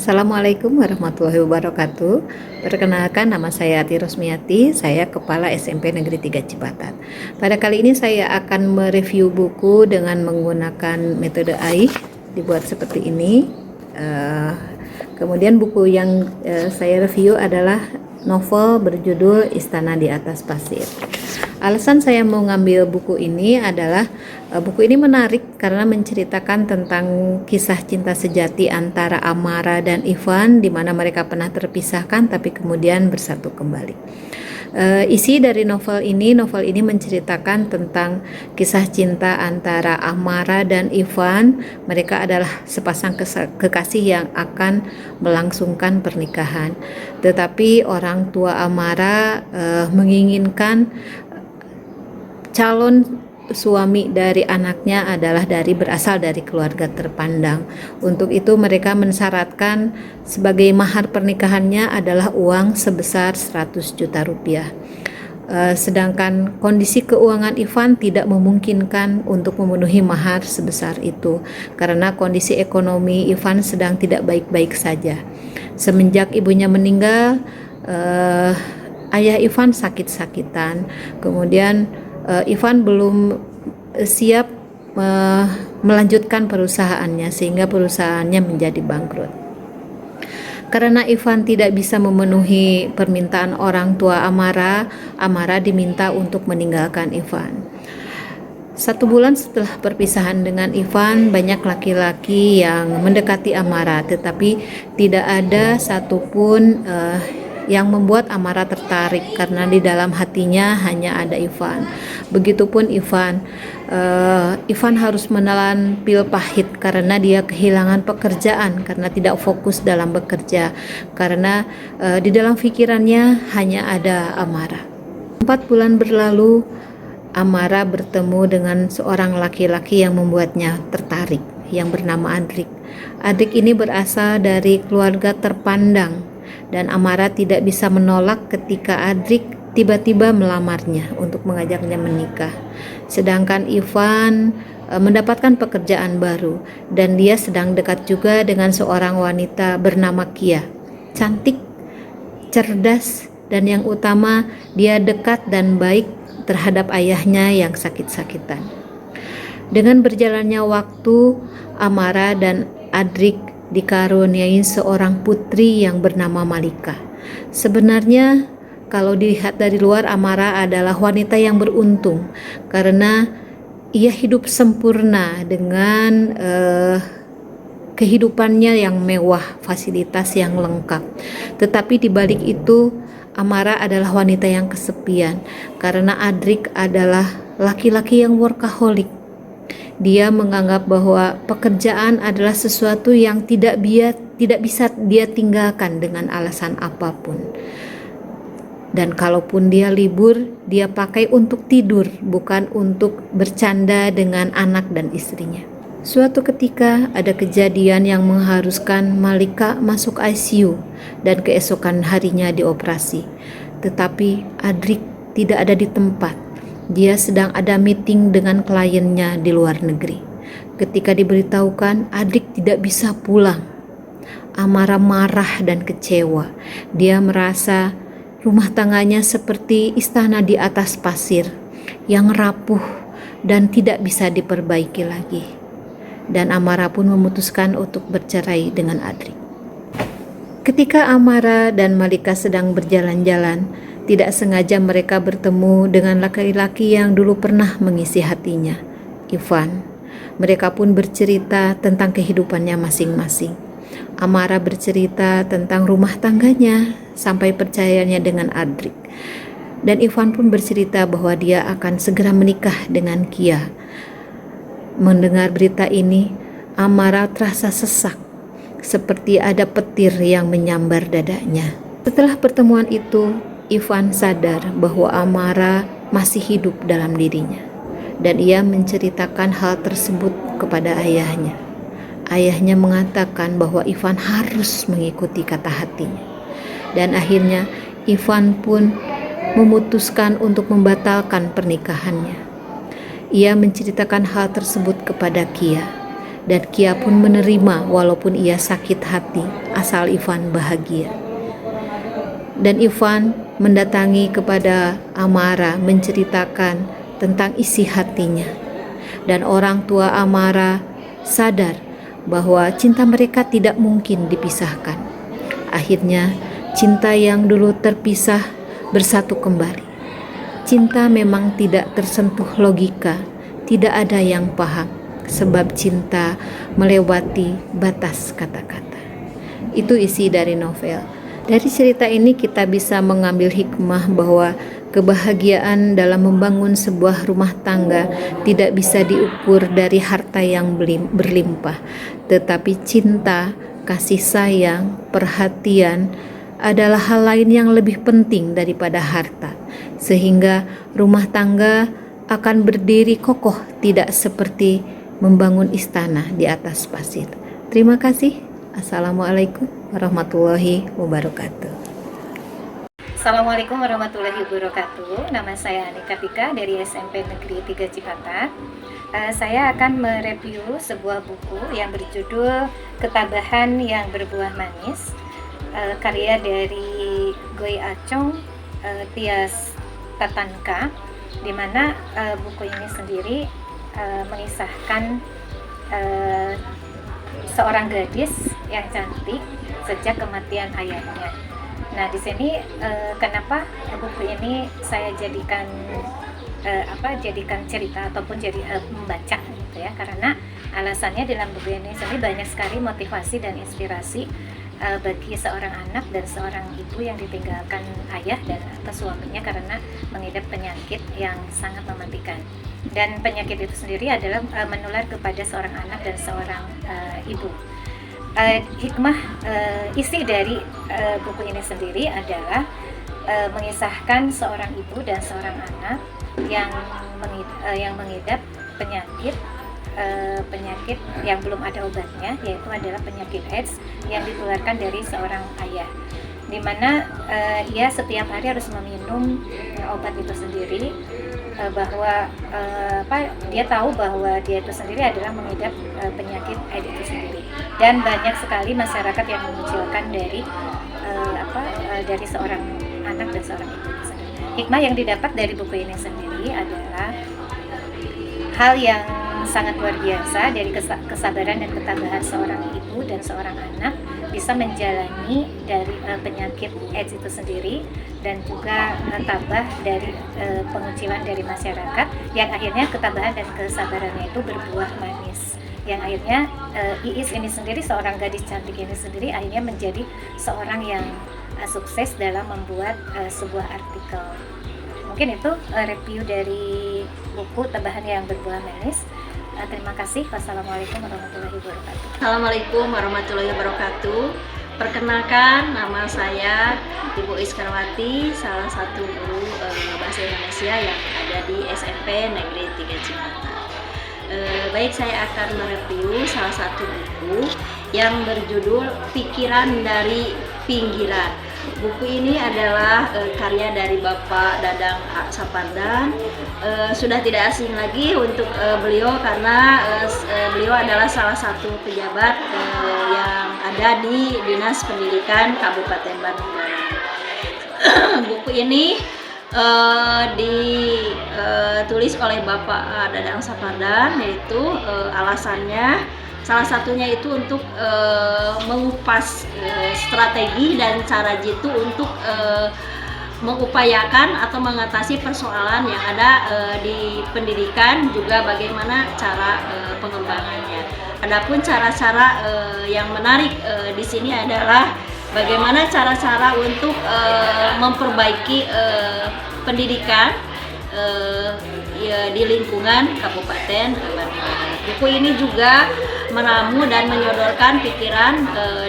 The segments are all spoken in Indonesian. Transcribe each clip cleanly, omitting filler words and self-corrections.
Assalamualaikum warahmatullahi wabarakatuh. Perkenalkan, nama saya Ati Rosmiati, saya Kepala SMP Negeri 3 Cipatat. Pada kali ini saya akan mereview buku dengan menggunakan metode AIH, dibuat seperti ini. Kemudian buku yang saya review adalah novel berjudul Istana di Atas Pasir. Alasan saya mau ngambil buku ini adalah buku ini menarik karena menceritakan tentang kisah cinta sejati antara Amara dan Ivan, di mana mereka pernah terpisahkan tapi kemudian bersatu kembali. Isi dari novel ini menceritakan tentang kisah cinta antara Amara dan Ivan. Mereka adalah sepasang kekasih yang akan melangsungkan pernikahan. Tetapi orang tua Amara menginginkan calon suami dari anaknya adalah berasal dari keluarga terpandang. Untuk itu mereka mensyaratkan sebagai mahar pernikahannya adalah uang sebesar 100 juta rupiah. Sedangkan kondisi keuangan Ivan tidak memungkinkan untuk memenuhi mahar sebesar itu karena kondisi ekonomi Ivan sedang tidak baik-baik saja. Semenjak ibunya meninggal, ayah Ivan sakit-sakitan. Kemudian Ivan belum siap melanjutkan perusahaannya sehingga perusahaannya menjadi bangkrut. Karena Ivan tidak bisa memenuhi permintaan orang tua Amara, Amara diminta untuk meninggalkan Ivan. 1 bulan setelah perpisahan dengan Ivan, banyak laki-laki yang mendekati Amara, tetapi tidak ada satupun yang membuat Amara tertarik karena di dalam hatinya hanya ada Ivan. Begitupun Ivan. Ivan harus menelan pil pahit karena dia kehilangan pekerjaan karena tidak fokus dalam bekerja, karena di dalam pikirannya hanya ada Amara. 4 bulan berlalu, Amara bertemu dengan seorang laki-laki yang membuatnya tertarik, yang bernama Adrik. Adrik ini berasal dari keluarga terpandang, dan Amara tidak bisa menolak ketika Adrik tiba-tiba melamarnya untuk mengajaknya menikah. Sedangkan Ivan mendapatkan pekerjaan baru dan dia sedang dekat juga dengan seorang wanita bernama Kia. Cantik, cerdas, dan yang utama dia dekat dan baik terhadap ayahnya yang sakit-sakitan. Dengan berjalannya waktu, Amara dan Adrik dikaruniai seorang putri yang bernama Malika. Sebenarnya kalau dilihat dari luar, Amara adalah wanita yang beruntung karena ia hidup sempurna dengan kehidupannya yang mewah, fasilitas yang lengkap. Tetapi di balik itu, Amara adalah wanita yang kesepian karena Adrik adalah laki-laki yang workaholic. Dia menganggap bahwa pekerjaan adalah sesuatu yang tidak bisa dia tinggalkan dengan alasan apapun. Dan kalaupun dia libur, dia pakai untuk tidur, bukan untuk bercanda dengan anak dan istrinya. Suatu ketika ada kejadian yang mengharuskan Malika masuk ICU dan keesokan harinya dioperasi. Tetapi Adrik tidak ada di tempat. Dia sedang ada meeting dengan kliennya di luar negeri. Ketika diberitahukan Adrik tidak bisa pulang, Amara marah dan kecewa. Dia merasa rumah tangganya seperti istana di atas pasir yang rapuh dan tidak bisa diperbaiki lagi. Dan Amara pun memutuskan untuk bercerai dengan Adrik. Ketika Amara dan Malika sedang berjalan-jalan, tidak sengaja mereka bertemu dengan laki-laki yang dulu pernah mengisi hatinya, Ivan. Mereka pun bercerita tentang kehidupannya masing-masing. Amara bercerita tentang rumah tangganya sampai percayanya dengan Adrik. Dan Ivan pun bercerita bahwa dia akan segera menikah dengan Kia. Mendengar berita ini, Amara terasa sesak, seperti ada petir yang menyambar dadanya. Setelah pertemuan itu, Ivan sadar bahwa Amara masih hidup dalam dirinya, dan ia menceritakan hal tersebut kepada ayahnya. Ayahnya mengatakan bahwa Ivan harus mengikuti kata hatinya, dan akhirnya Ivan pun memutuskan untuk membatalkan pernikahannya. Ia menceritakan hal tersebut kepada Kia, dan Kia pun menerima walaupun ia sakit hati asal Ivan bahagia. Dan Ivan mendatangi kepada Amara menceritakan tentang isi hatinya. Dan orang tua Amara sadar bahwa cinta mereka tidak mungkin dipisahkan. Akhirnya cinta yang dulu terpisah bersatu kembali. Cinta memang tidak tersentuh logika, tidak ada yang paham, sebab cinta melewati batas kata-kata. Itu isi dari novel. Dari cerita ini kita bisa mengambil hikmah bahwa kebahagiaan dalam membangun sebuah rumah tangga tidak bisa diukur dari harta yang berlimpah, tetapi cinta, kasih sayang, perhatian adalah hal lain yang lebih penting daripada harta, sehingga rumah tangga akan berdiri kokoh, tidak seperti membangun istana di atas pasir. Terima kasih. Assalamualaikum warahmatullahi wabarakatuh. Assalamualaikum warahmatullahi wabarakatuh. Nama saya Anika Tika dari SMP Negeri 3 Cipatat. Saya akan mereview sebuah buku yang berjudul Ketabahan yang Berbuah Manis, karya dari Goi Acong, Tias Tatanka, di mana buku ini sendiri mengisahkan seorang gadis yang cantik sejak kematian ayahnya. Nah, di sini kenapa buku ini saya jadikan jadikan cerita ataupun jadi membaca gitu ya, karena alasannya dalam buku ini sendiri banyak sekali motivasi dan inspirasi bagi seorang anak dan seorang ibu yang ditinggalkan ayah dan atau suaminya karena mengidap penyakit yang sangat mematikan. Dan penyakit itu sendiri adalah menular kepada seorang anak dan seorang ibu. Hikmah isi dari buku ini sendiri adalah mengisahkan seorang ibu dan seorang anak yang mengidap penyakit yang belum ada obatnya, yaitu adalah penyakit AIDS yang ditularkan dari seorang ayah, di mana ia setiap hari harus meminum obat itu sendiri, bahwa dia tahu bahwa dia itu sendiri adalah mengidap penyakit AIDS itu sendiri, dan banyak sekali masyarakat yang mengucilkan dari seorang anak dan seorang ibu. Hikmah yang didapat dari buku ini sendiri adalah hal yang sangat luar biasa dari kesabaran dan ketabahan seorang ibu dan seorang anak bisa menjalani dari penyakit AIDS itu sendiri, dan juga tabah dari pengucilan dari masyarakat yang akhirnya ketabahan dan kesabarannya itu berbuah manis, yang akhirnya Iis ini sendiri, seorang gadis cantik ini sendiri, akhirnya menjadi seorang yang sukses dalam membuat sebuah artikel. Mungkin itu review dari buku Tabahan yang Berbuah Manis. Terima kasih. Wassalamualaikum warahmatullahi wabarakatuh. Assalamualaikum warahmatullahi wabarakatuh. Perkenalkan, nama saya Ibu Iskarwati, salah satu guru bahasa Indonesia yang ada di SMP Negeri 3 Cipatat. Baik, saya akan mereview salah satu buku yang berjudul Pikiran dari Pinggiran. Buku ini adalah karya dari Bapak Dadang Sapardan. Sudah tidak asing lagi untuk beliau karena beliau adalah salah satu pejabat yang ada di Dinas Pendidikan Kabupaten Bandung Barat. Buku ini ditulis oleh Bapak Dadang Sapardan, yaitu alasannya salah satunya itu untuk mengupas strategi dan cara jitu untuk mengupayakan atau mengatasi persoalan yang ada di pendidikan, juga bagaimana cara pengembangannya. Adapun cara-cara yang menarik di sini adalah bagaimana cara-cara untuk memperbaiki pendidikan di lingkungan Kabupaten Bandung. Buku ini juga meramu dan menyodorkan pikiran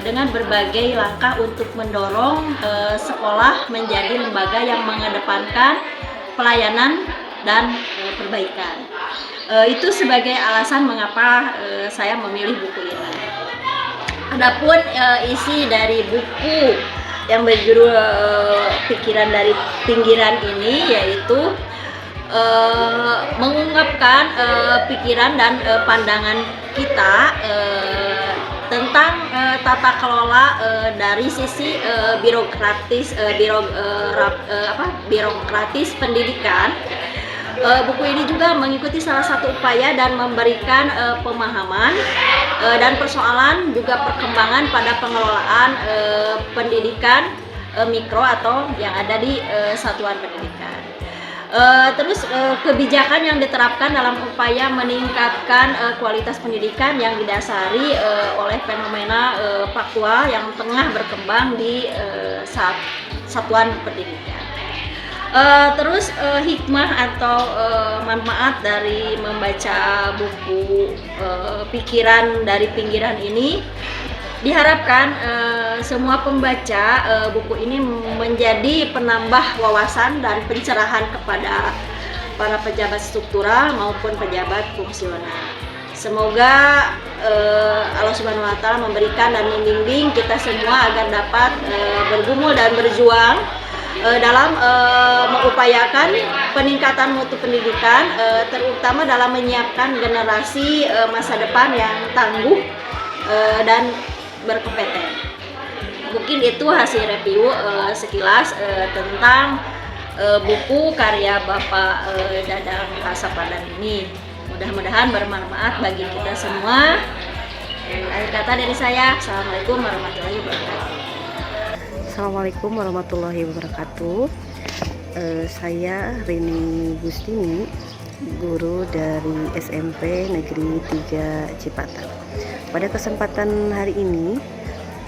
dengan berbagai langkah untuk mendorong sekolah menjadi lembaga yang mengedepankan pelayanan dan perbaikan. Itu sebagai alasan mengapa saya memilih buku ini. Adapun isi dari buku yang berjudul Pikiran dari Pinggiran ini, yaitu mengungkapkan pikiran dan pandangan kita tentang tata kelola dari sisi birokratis pendidikan. Buku ini juga mengikuti salah satu upaya dan memberikan pemahaman dan persoalan juga perkembangan pada pengelolaan pendidikan mikro atau yang ada di satuan pendidikan. Terus kebijakan yang diterapkan dalam upaya meningkatkan kualitas pendidikan yang didasari oleh fenomena faktual yang tengah berkembang di satuan pendidikan. Terus hikmah atau manfaat dari membaca buku pikiran dari pinggiran ini diharapkan semua pembaca buku ini menjadi penambah wawasan dan pencerahan kepada para pejabat struktural maupun pejabat fungsional. Semoga Allah Subhanahu wa Ta'ala memberikan dan membimbing kita semua agar dapat bergumul dan berjuang dalam mengupayakan peningkatan mutu pendidikan, terutama dalam menyiapkan generasi masa depan yang tangguh dan berkompeten. Mungkin itu hasil review sekilas tentang buku karya Bapak Dadang Kasapadan ini. Mudah-mudahan bermanfaat bagi kita semua. Akhir kata dari saya, Assalamualaikum warahmatullahi wabarakatuh. Assalamualaikum warahmatullahi wabarakatuh. Saya Rini Gustini, guru dari SMP Negeri 3 Cipatat. Pada kesempatan hari ini,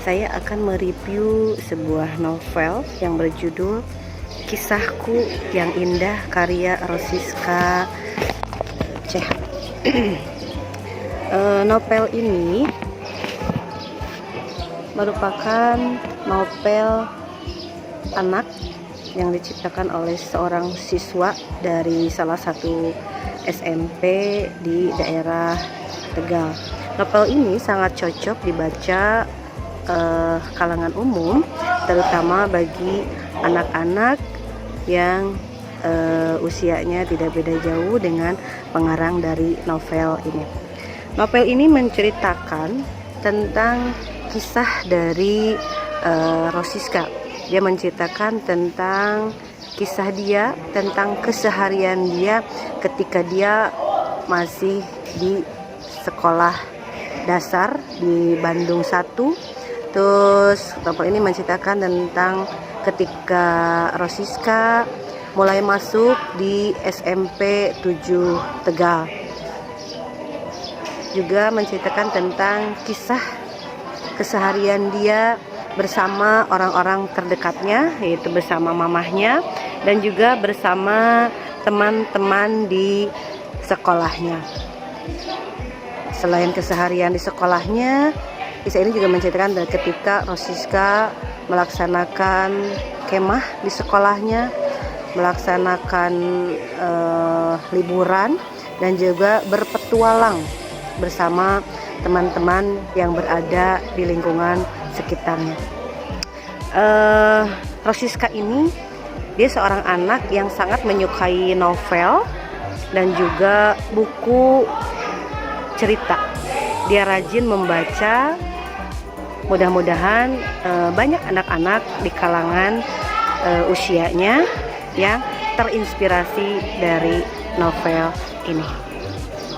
saya akan mereview sebuah novel yang berjudul Kisahku yang Indah karya Rosiska CH. Novel ini merupakan novel anak yang diciptakan oleh seorang siswa dari salah satu SMP di daerah Tegal. Novel ini sangat cocok dibaca kalangan umum, terutama bagi anak-anak yang usianya tidak beda jauh dengan pengarang dari novel ini. Novel ini menceritakan tentang kisah dari Rosiska. Dia menceritakan tentang kisah dia, tentang keseharian dia ketika dia masih di sekolah dasar di Bandung 1. Terus novel ini menceritakan tentang ketika Rosiska mulai masuk di SMP 7 Tegal. Juga menceritakan tentang kisah keseharian dia bersama orang-orang terdekatnya, yaitu bersama mamahnya dan juga bersama teman-teman di sekolahnya. Selain keseharian di sekolahnya, kisah ini juga menceritakan ketika Rosiska melaksanakan kemah di sekolahnya, melaksanakan liburan dan juga berpetualang bersama teman-teman yang berada di lingkungan sekitarnya. Rosiska ini dia seorang anak yang sangat menyukai novel dan juga buku cerita. Dia rajin membaca. Mudah-mudahan banyak anak-anak di kalangan usianya yang terinspirasi dari novel ini.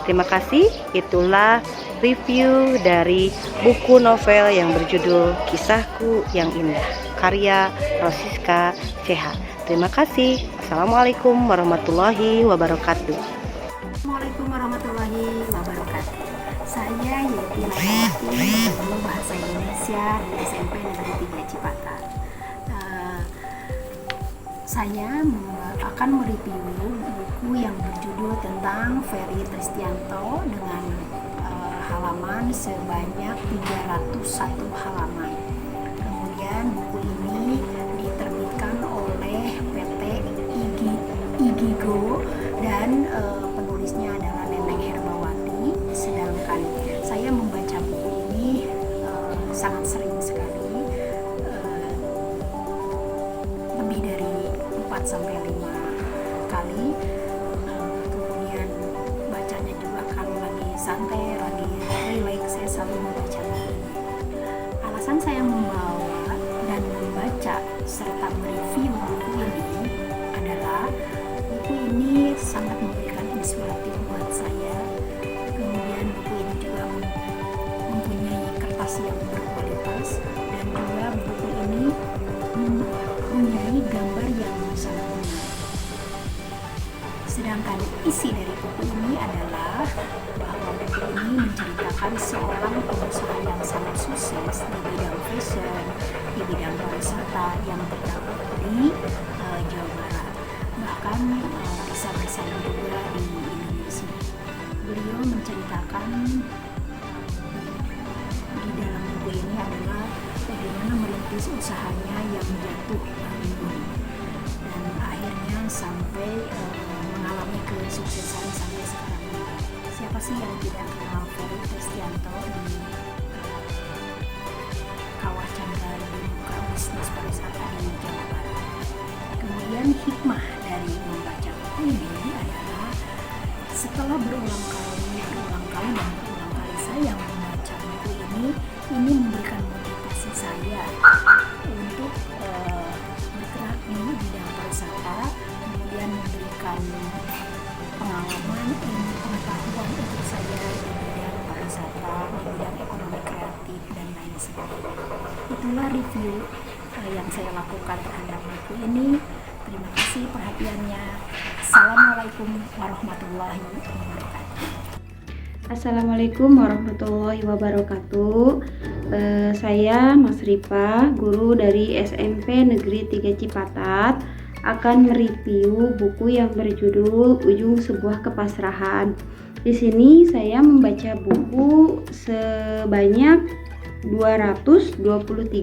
Terima kasih. Itulah review dari buku novel yang berjudul Kisahku yang Indah karya Rosiska CH. Terima kasih. Assalamualaikum warahmatullahi wabarakatuh. Assalamualaikum warahmatullahi wabarakatuh. Saya Yeti Nawati, guru bahasa Indonesia di SMP Negeri 3 Cipatat. Saya akan mereview buku yang berjudul tentang Ferry Tristianto dengan halaman sebanyak 301 halaman. Kemudian buku ini diterbitkan oleh PT Igigo dan penulisnya adalah Neneng Herbawati. Sedangkan saya membaca buku ini sangat sering sekali, lebih dari 4-5 kali. santai, lagi relax, saya selalu membaca buku ini. Alasan saya membawa dan membaca serta mereview buku ini adalah buku ini sangat memberikan inspiratif buat saya. Kemudian buku ini juga mempunyai kertas yang berkualitas, dan juga buku ini mempunyai gambar yang sangat menarik. Sedangkan isi dari buku ini adalah bahwa buku ini menceritakan seorang pengusaha yang sangat sukses di bidang fashion, di bidang pariwisata yang terdapat di Jawa Barat, bahkan bisa bersaing juga di Indonesia. Beliau menceritakan di dalam buku ini adalah bagaimana merintis usahanya yang jatuh bangun dan akhirnya sampai mengalami kesuksesan sampai sekarang. Siapa sih yang tidak kenal Ferry Kristianto di Kawah Chandra di buka bisnis pariwisata di Jawa Barat. Kemudian hikmah dari membaca buku ini adalah setelah berulang kali saya membaca buku ini memberikan motivasi saya untuk bergerak di bidang pariwisata, kemudian memberikan pengalaman, ilmu pengetahuan untuk saya di bidang pariwisata, di bidang ekonomi kreatif dan lain sebagainya. Itulah review yang saya lakukan terhadap buku ini. Terima kasih perhatiannya. Assalamualaikum warahmatullahi wabarakatuh. Assalamualaikum warahmatullahi wabarakatuh. Saya Mas Ripa, guru dari SMP Negeri 3 Cipatat, akan mereview buku yang berjudul Ujung Sebuah Kepasrahan. Di sini saya membaca buku sebanyak 223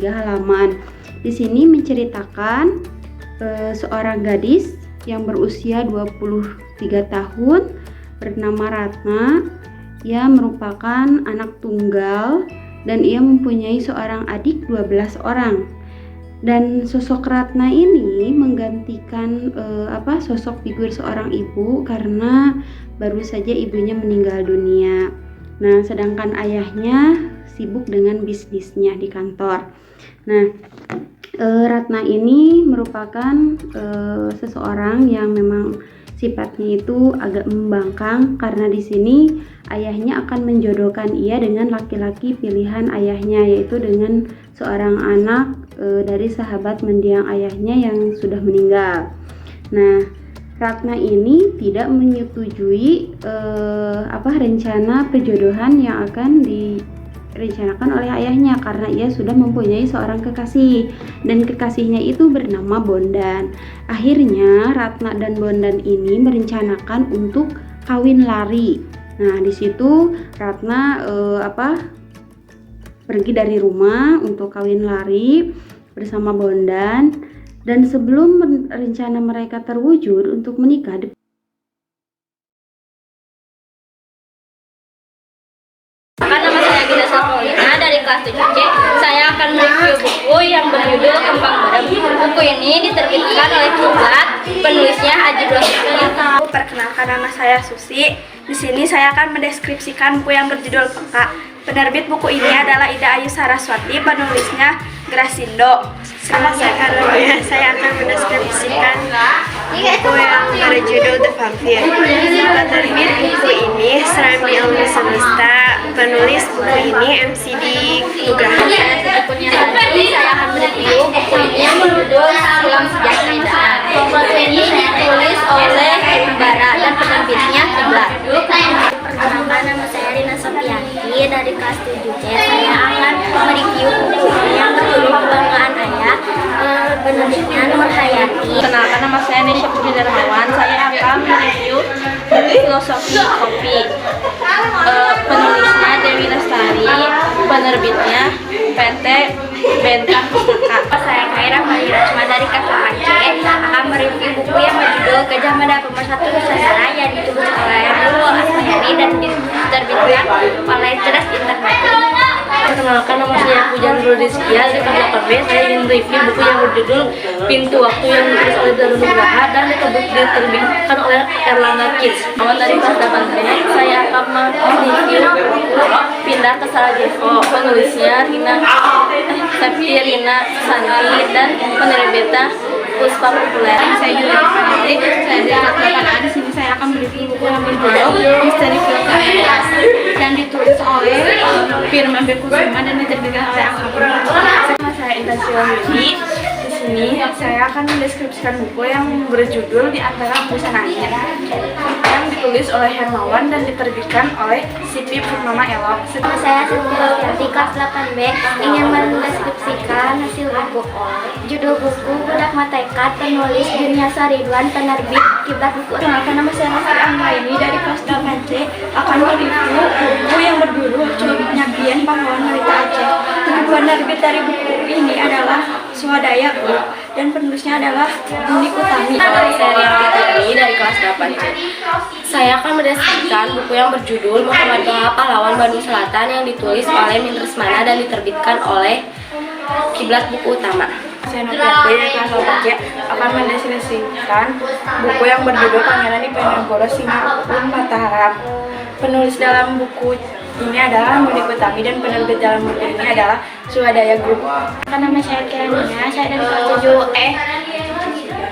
halaman. Di sini menceritakan seorang gadis yang berusia 23 tahun bernama Ratna. Ia merupakan anak tunggal dan ia mempunyai seorang adik 12 orang. Dan sosok Ratna ini menggantikan sosok figur seorang ibu karena baru saja ibunya meninggal dunia. Nah, sedangkan ayahnya sibuk dengan bisnisnya di kantor. Nah, Ratna ini merupakan seseorang yang memang sifatnya itu agak membangkang karena di sini ayahnya akan menjodohkan ia dengan laki-laki pilihan ayahnya, yaitu dengan seorang anak dari sahabat mendiang ayahnya yang sudah meninggal. Nah, Ratna ini tidak menyetujui rencana perjodohan yang akan direncanakan oleh ayahnya karena ia sudah mempunyai seorang kekasih dan kekasihnya itu bernama Bondan. Akhirnya Ratna dan Bondan ini merencanakan untuk kawin lari. Nah, di situ Ratna pergi dari rumah untuk kawin lari bersama Bondan, dan sebelum rencana mereka terwujud untuk menikah, nama saya Gina Sapolina dari kelas 7C. Saya akan mereview buku yang berjudul Kembang Barem. Buku ini diterbitkan oleh Kiblat, penulisnya Haji Brosmini. Perkenalkan, nama saya Susi. Di sini saya akan mendeskripsikan buku yang berjudul Peka. Penerbit buku ini adalah Ida Ayu Saraswati, penulisnya Grasindo. Saya akan mendeskripsikan buku yang berjudul The Vampire. Penerbit buku ini Serambi Auni Semesta. Penulis buku ini MCD Nugraha. Saya akan mereview buku ini yang berjudul Silam Sejak Keadaan. Buku ini ditulis oleh Bara dan penerbitnya Kiblat. Perkenalkan, nama saya Rina Sofianti dari kelas 7C. Saya akan mereview buku ini yang berjudul Kebanggaan Ayah. Penulisnya Nur Hayati. Kenalkan, nama saya Nesya Putri Darmawan. Saya akan mereview buku Filosofi Kopi. Penulisnya Dewi Lestari, penerbitnya PT Bentang Pustaka. Saya Kaira Mahirasma dari kelas 4C akan mereview buku yang berjudul Gajah Mada Pemersatu Nusantara yang ditulis oleh Nurul Asmayani dan diterbitkan oleh Cerdas Internet. Perkenalkan, nama saya Pujan Rizkia dari kelas 8B. Saya ingin review buku yang berjudul Pintu Waktu yang ditulis oleh Darul Nugraha dan diterbitkan oleh Erlangga Kids. Awal dari kelas 8B, saya akan mereview buku Pindah ke Sarajevo. Penulisnya Rina Santi dan penerbitnya Puspa Populer. Saya Julia Fanatik, saya dari kelas 8A. Di sini saya akan mereview buku yang berjudul Misteri Filsafat yang ditulis oleh Firman B. Kusuma dan diterbitkan oleh Angkasa. Nama saya Intan Silawati. Di sini saya akan mendeskripsikan buku yang berjudul Di Antara Embusan Angin yang ditulis oleh Hermawan dan diterbitkan oleh Sipi Purnama Elok. Nama saya Siti kelas 8B, ingin mendeskripsikan hasil buku. Judul buku Budak Matekat, penulis Dunia Saridwan, penerbit Kiblat Buku. Nama saya Nasir Anggraini dari kelas 8C akan mereview buku yang berjudul Culik Pengabdian Pahlawan Wanita Aceh. Penerbit dari buku ini adalah Swadaya Group dan penulisnya adalah Uni Utami. Saya Rianti dari kelas 8C. Saya akan mendeskripsikan buku yang berjudul Muhammad Toha Pahlawan Bandung Selatan yang ditulis oleh Min Resmana dan diterbitkan oleh Kiblat Buku Utama. Saya Noviati dari kelas 8C akan mendeskripsikan buku yang berjudul Pangeran Diponegoro Singaun Mataram. Penulis dalam buku ini adalah Mudik Utami dan penerbit dalam buku ini adalah Swadaya Group. Nama saya Kirania, saya dari kelas 7E.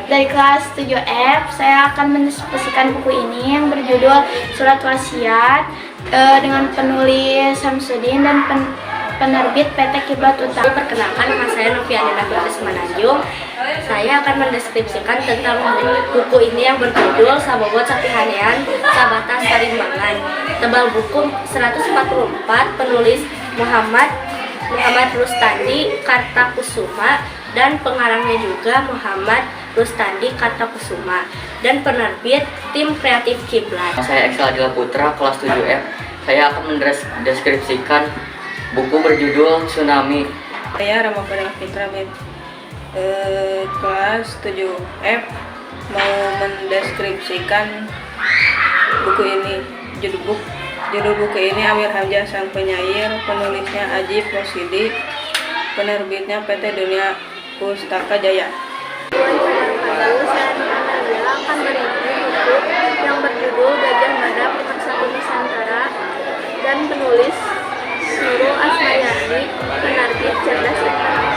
Dari kelas 7F, saya akan mendeskripsikan buku ini yang berjudul Surat Wasiat dengan penulis Samsudin dan penerbit PT Kiblat Utama. Perkenalkan, nama saya Noviani Nabila Semananjung. Saya akan mendeskripsikan tentang buku ini yang berjudul Sabobot Sapihanean Sabatas Sarimbangan. Tebal buku 144, penulis Muhammad Rustandi Kartakusuma dan pengarangnya juga Muhammad Rustandi Kartakusuma dan penerbit Tim Kreatif Kiblat. Saya Excel Adila Putra, kelas 7F. Saya akan mendeskripsikan buku berjudul Tsunami. Saya Rama Padang Fitra kelas 7F mau mendeskripsikan buku ini. Judul buku ini Amir Hamzah Sang Penyair, penulisnya Ajib Rosidi, penerbitnya PT Dunia Pustaka Jaya. Saya akan mereview buku yang berjudul Gajah Mada Pemersatu Nusantara dan penulis Nurul Asmayani, penerbit Cerdas Intelektual.